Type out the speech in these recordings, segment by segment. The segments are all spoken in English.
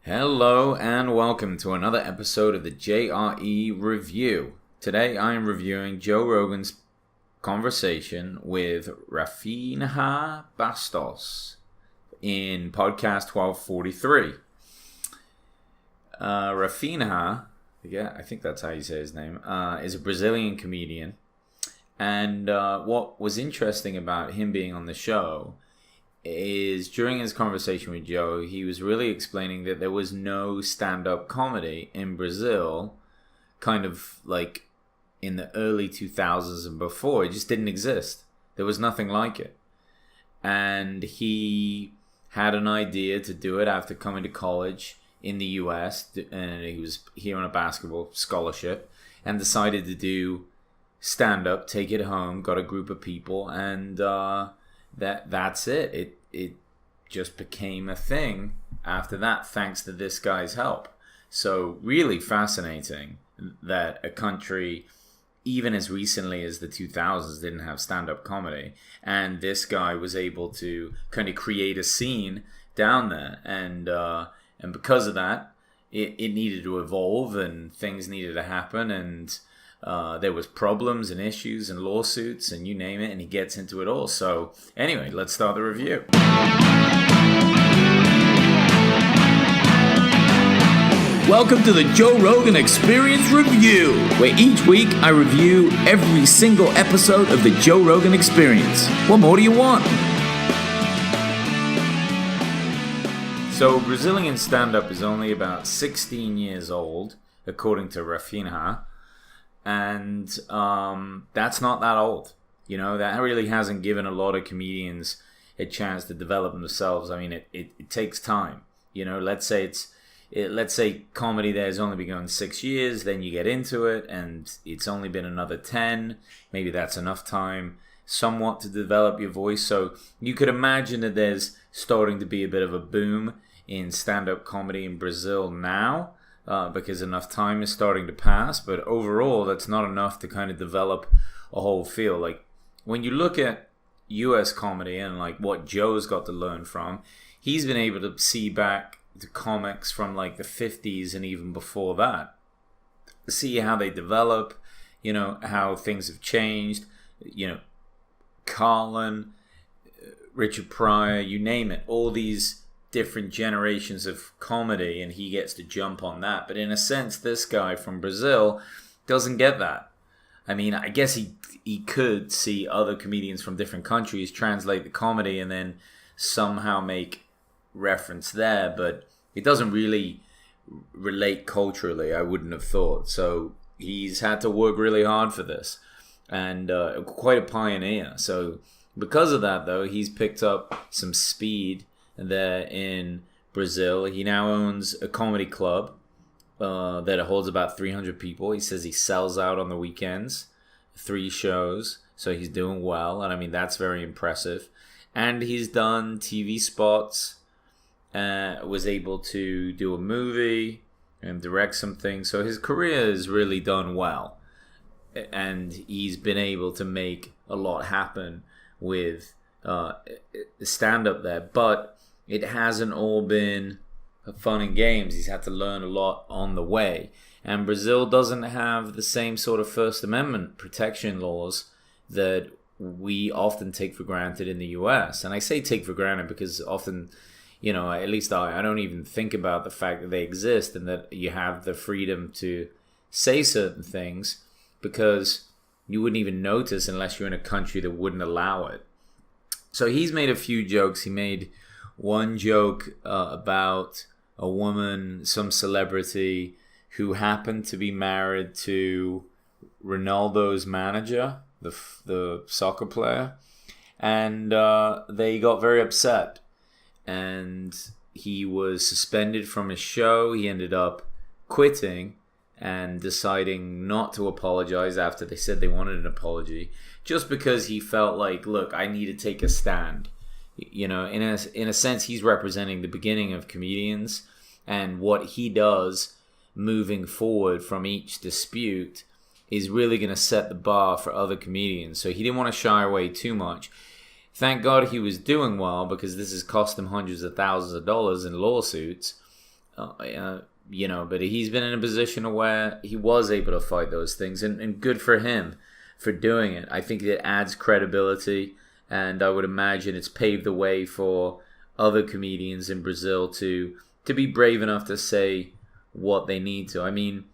Hello and welcome to another episode of the JRE Review. Today I am reviewing Joe Rogan's conversation with Rafinha Bastos in podcast 1243. Rafinha, I think that's how you say his name, is a Brazilian comedian. And what was interesting about him being on the show is during his conversation with Joe, he was really explaining that there was no stand-up comedy in Brazil, kind of like in the early 2000s and before. It just didn't exist. There was nothing like it. And he had an idea to do it after coming to college in the US, and he was here on a basketball scholarship, and decided to do stand-up, take it home, got a group of people, and that's it. It just became a thing after that, thanks to this guy's help. So really fascinating that a country, even as recently as the 2000s, didn't have stand-up comedy, and this guy was able to kind of create a scene down there, and because of that, it needed to evolve, and things needed to happen, and there was problems and issues and lawsuits and you name it, and he gets into it all. So anyway, let's start the review. Welcome to the Joe Rogan Experience Review, where each week I review every single episode of the Joe Rogan Experience. What more do you want? So Brazilian stand-up is only about 16 years old, according to Rafinha. And that's not that old. You know, that really hasn't given a lot of comedians a chance to develop themselves. I mean, it takes time. You know, let's say comedy there has only been going 6 years, then you get into it, and it's only been another 10. Maybe that's enough time somewhat to develop your voice. So you could imagine that there's starting to be a bit of a boom in stand-up comedy in Brazil now. Because enough time is starting to pass, but overall that's not enough to kind of develop a whole field. Like when you look at US comedy and like what Joe's got to learn from, he's been able to see back to comics from like the 50s and even before that, see how they develop, you know, how things have changed, you know, Carlin, Richard Pryor, you name it, all these different generations of comedy, and he gets to jump on that. But in a sense, this guy from Brazil doesn't get that. I mean, I guess he could see other comedians from different countries translate the comedy and then somehow make reference there, but it doesn't really relate culturally, I wouldn't have thought. So he's had to work really hard for this, and quite a pioneer. So because of that, though, he's picked up some speed there in Brazil. He now owns a comedy club that holds about 300 people. He says he sells out on the weekends, 3 shows, so he's doing well, and I mean that's very impressive. And he's done TV spots, was able to do a movie and direct some things, so his career has really done well, and he's been able to make a lot happen with stand-up there. But it hasn't all been fun and games. He's had to learn a lot on the way. And Brazil doesn't have the same sort of First Amendment protection laws that we often take for granted in the US. And I say take for granted because often, you know, at least I don't even think about the fact that they exist and that you have the freedom to say certain things, because you wouldn't even notice unless you're in a country that wouldn't allow it. So he's made a few jokes. He made one joke about a woman, some celebrity, who happened to be married to Ronaldo's manager, the soccer player, and they got very upset, and he was suspended from his show. He ended up quitting and deciding not to apologize after they said they wanted an apology, just because he felt like, look, I need to take a stand. You know, in a sense, he's representing the beginning of comedians, and what he does moving forward from each dispute is really going to set the bar for other comedians. So he didn't want to shy away too much. Thank God he was doing well, because this has cost him hundreds of thousands of dollars in lawsuits. But he's been in a position where he was able to fight those things, and good for him for doing it. I think it adds credibility, and I would imagine it's paved the way for other comedians in Brazil to be brave enough to say what they need to. I mean,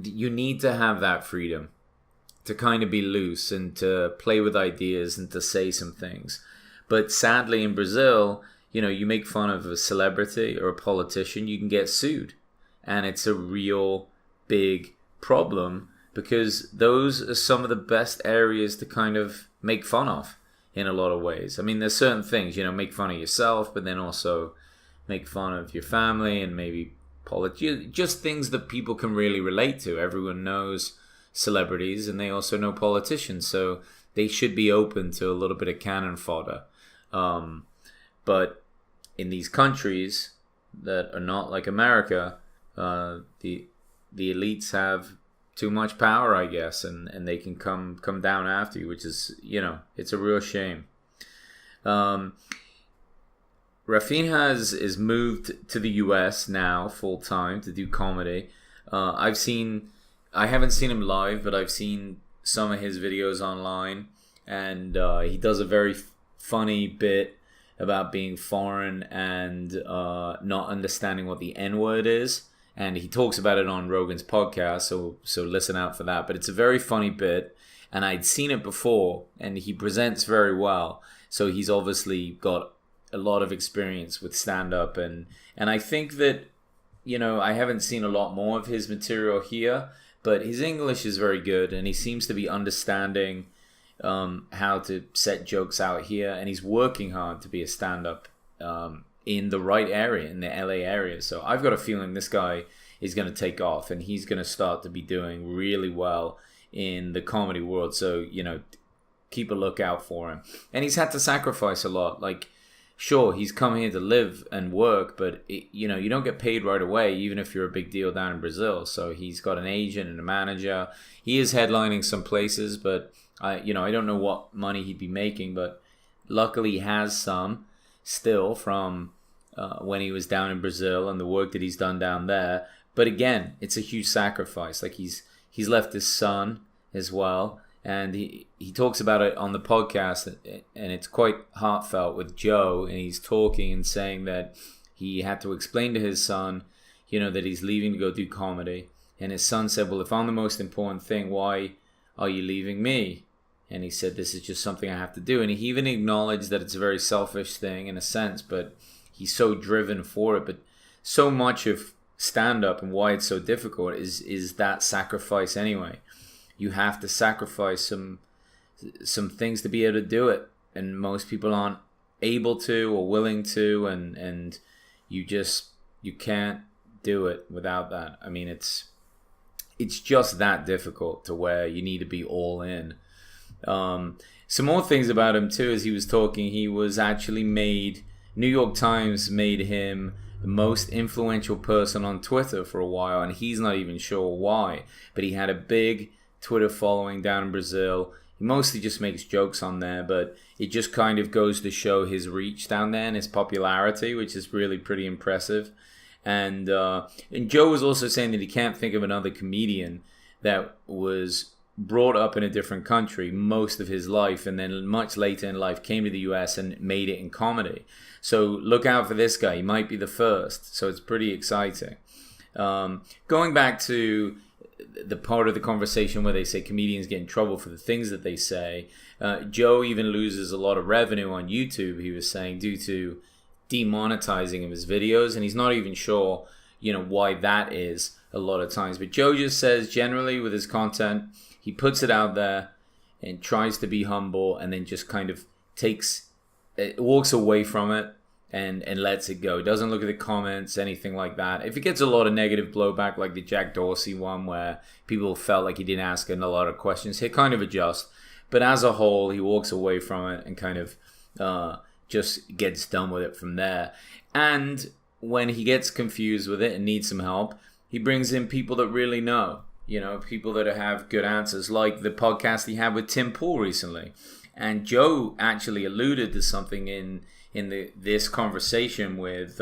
you need to have that freedom to kind of be loose and to play with ideas and to say some things. But sadly in Brazil, you make fun of a celebrity or a politician, you can get sued. And it's a real big problem because those are some of the best areas to kind of make fun of in a lot of ways. I mean, there's certain things, make fun of yourself, but then also make fun of your family and maybe just things that people can really relate to. Everyone knows celebrities and they also know politicians, so they should be open to a little bit of cannon fodder. But in these countries that are not like America, the elites have too much power, I guess, and they can come down after you, which is, it's a real shame. Rafinha is moved to the US now full time to do comedy. I haven't seen him live, but I've seen some of his videos online, and he does a very funny bit about being foreign and not understanding what the N-word is. And he talks about it on Rogan's podcast, so listen out for that. But it's a very funny bit, and I'd seen it before, and he presents very well. So he's obviously got a lot of experience with stand-up, and I think that, I haven't seen a lot more of his material here, but his English is very good, and he seems to be understanding how to set jokes out here, and he's working hard to be a stand-up in the right area, in the LA area. So I've got a feeling this guy is going to take off, and he's going to start to be doing really well in the comedy world. So, keep a lookout for him. And he's had to sacrifice a lot. Like, sure, he's come here to live and work, but you don't get paid right away, even if you're a big deal down in Brazil. So he's got an agent and a manager. He is headlining some places, but I don't know what money he'd be making, but luckily he has some still from when he was down in Brazil and the work that he's done down there. But again, it's a huge sacrifice. Like he's left his son as well. And he talks about it on the podcast, and it's quite heartfelt with Joe. And he's talking and saying that he had to explain to his son, that he's leaving to go do comedy. And his son said, well, if I'm the most important thing, why are you leaving me? And he said, this is just something I have to do. And he even acknowledged that it's a very selfish thing in a sense, but he's so driven for it. But so much of stand-up and why it's so difficult is that sacrifice anyway. You have to sacrifice some things to be able to do it, and most people aren't able to or willing to, and you can't do it without that. I mean, it's just that difficult to where you need to be all in. Some more things about him too. As he was talking, he was actually New York Times made him the most influential person on Twitter for a while, and he's not even sure why, but he had a big Twitter following down in Brazil. He mostly just makes jokes on there, but it just kind of goes to show his reach down there and his popularity, which is really pretty impressive. And Joe was also saying that he can't think of another comedian that was brought up in a different country most of his life, and then much later in life came to the US and made it in comedy. So look out for this guy. He might be the first. So it's pretty exciting. Going back to the part of the conversation where they say comedians get in trouble for the things that they say, Joe even loses a lot of revenue on YouTube, he was saying, due to demonetizing of his videos, and he's not even sure why that is a lot of times. But Joe just says generally with his content, he puts it out there and tries to be humble, and then just kind of walks away from it and lets it go. He doesn't look at the comments, anything like that. If it gets a lot of negative blowback, like the Jack Dorsey one where people felt like he didn't ask a lot of questions, he'll kind of adjust. But as a whole, he walks away from it and kind of just gets done with it from there. And when he gets confused with it and needs some help, he brings in people that really know, people that have good answers, like the podcast he had with Tim Pool recently. And Joe actually alluded to something in this conversation with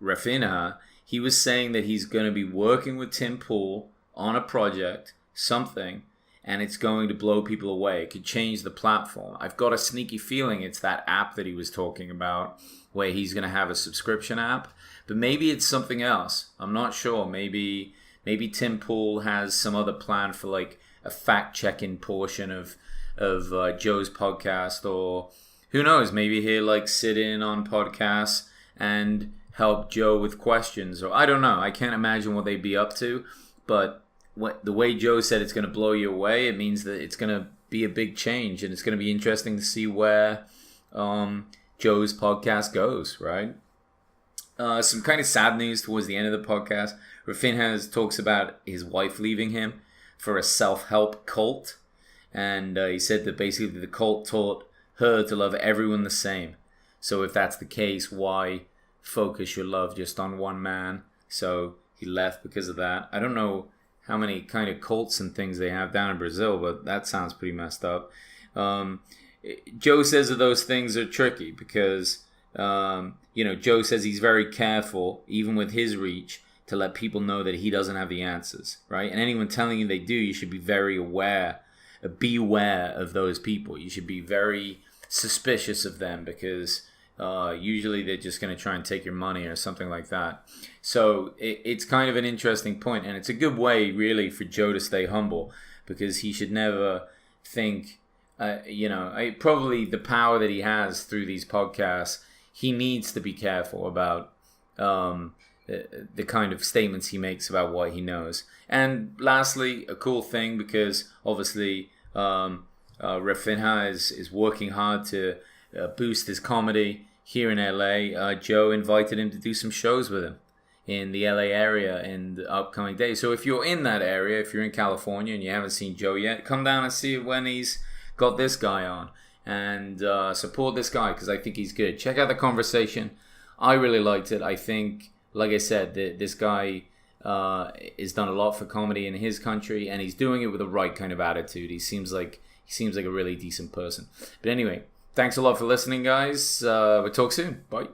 Rafinha, he was saying that he's going to be working with Tim Pool on a project, something, and it's going to blow people away. It could change the platform. I've got a sneaky feeling it's that app that he was talking about, where he's going to have a subscription app. But maybe it's something else. I'm not sure. Maybe Tim Pool has some other plan for like a fact-checking portion of Joe's podcast, or who knows? Maybe he'll like sit in on podcasts and help Joe with questions, or I don't know. I can't imagine what they'd be up to, but the way Joe said it's going to blow you away, it means that it's going to be a big change, and it's going to be interesting to see where Joe's podcast goes, right? Some kind of sad news towards the end of the podcast. Rafinha talks about his wife leaving him for a self-help cult, and he said that basically the cult taught her to love everyone the same. So if that's the case, why focus your love just on one man? So he left because of that. I don't know how many kind of cults and things they have down in Brazil, but that sounds pretty messed up. Joe says that those things are tricky because, Joe says he's very careful, even with his reach, to let people know that he doesn't have the answers, right? And anyone telling you they do, you should be very aware. Beware of those people. You should be very suspicious of them because usually they're just going to try and take your money or something like that. So it's kind of an interesting point, and it's a good way really for Joe to stay humble, because he should never think, probably the power that he has through these podcasts, he needs to be careful about the kind of statements he makes about what he knows. And lastly, a cool thing, because obviously Rafinha is working hard to boost his comedy here in LA. Joe invited him to do some shows with him in the LA area in the upcoming days. So if you're in that area, if you're in California and you haven't seen Joe yet, come down and see it when he's got this guy on, and support this guy, because I think he's good. Check out the conversation. I really liked it. I think, like I said, this guy has done a lot for comedy in his country, and he's doing it with the right kind of attitude. He seems like a really decent person. But anyway, thanks a lot for listening, guys. We'll talk soon. Bye.